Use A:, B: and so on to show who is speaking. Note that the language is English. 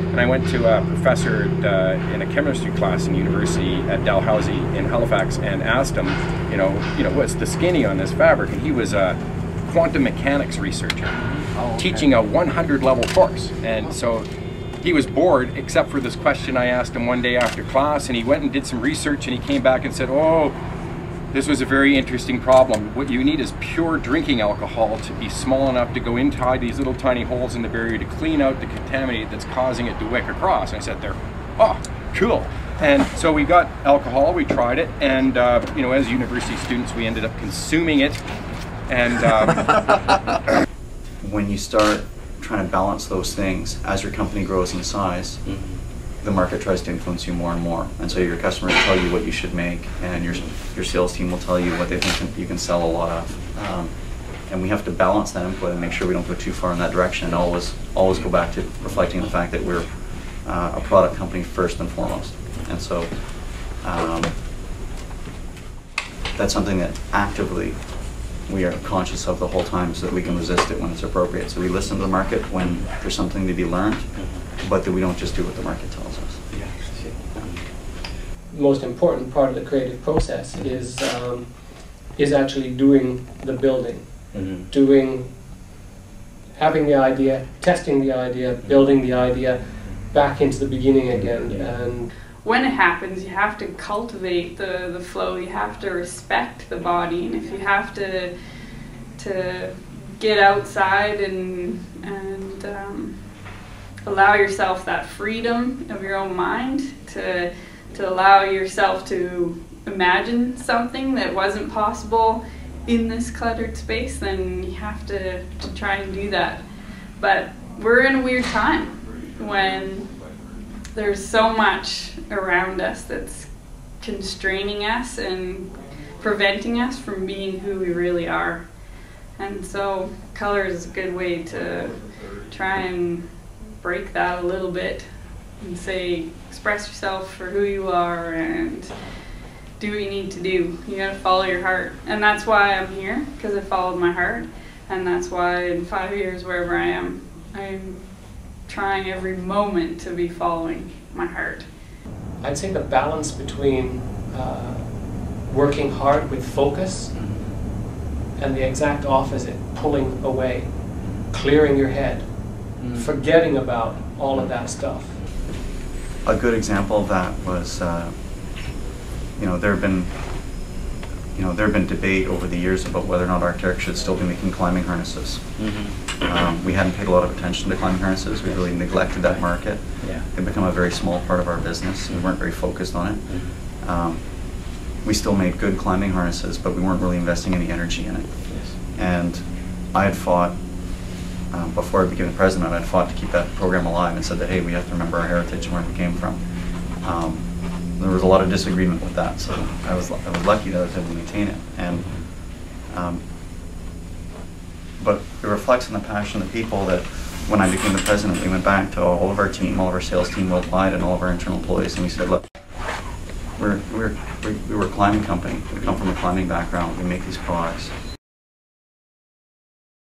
A: And I went to a professor in a chemistry class in university at Dalhousie in Halifax and asked him, what's the skinny on this fabric? And he was a quantum mechanics researcher teaching a 100 level course. And so he was bored except for this question I asked him one day after class, and he went and did some research and he came back and said, oh, this was a very interesting problem. What you need is pure drinking alcohol to be small enough to go inside these little tiny holes in the barrier to clean out the contaminant that's causing it to wick across. And I said there, oh, cool. And so we got alcohol, we tried it, and as university students, we ended up consuming it. And
B: when you start trying to balance those things, as your company grows in size, the market tries to influence you more and more, and so your customers tell you what you should make, and your sales team will tell you what they think you can sell a lot of, and we have to balance that input and make sure we don't go too far in that direction, and always go back to reflecting the fact that we're a product company first and foremost. And so that's something that actively we are conscious of the whole time, so that we can resist it when it's appropriate. So we listen to the market when there's something to be learned, but that we don't just do what the market tells us.
C: The most important part of the creative process is actually doing the building, having the idea, testing the idea, building the idea back into the beginning again. And
D: when it happens, you have to cultivate the flow. You have to respect the body, and if you have to get outside and allow yourself that freedom of your own mind to allow yourself to imagine something that wasn't possible in this cluttered space, then you have to try and do that. But we're in a weird time when there's so much around us that's constraining us and preventing us from being who we really are. And so color is a good way to try and break that a little bit and say, express yourself for who you are and do what you need to do. You gotta follow your heart. And that's why I'm here, because I followed my heart. And that's why in 5 years, wherever I am, I'm trying every moment to be following my heart.
C: I'd say the balance between working hard with focus and the exact opposite, pulling away, clearing your head, forgetting about all of that stuff.
B: A good example of that was, there have been debate over the years about whether or not Arc'teryx should still be making climbing harnesses. We hadn't paid a lot of attention to climbing harnesses. We really neglected that market. It had become a very small part of our business. We weren't very focused on it. We still made good climbing harnesses, but we weren't really investing any energy in it. And I had fought, before I became the president, I had fought to keep that program alive and said that, hey, we have to remember our heritage and where we came from. There was a lot of disagreement with that, so I was lucky that I was able to maintain it. And but it reflects on the passion of the people that when I became the president, we went back to all of our team, all of our sales team worldwide, and all of our internal employees, and we said, look, we were a climbing company. We come from a climbing background. We make these products.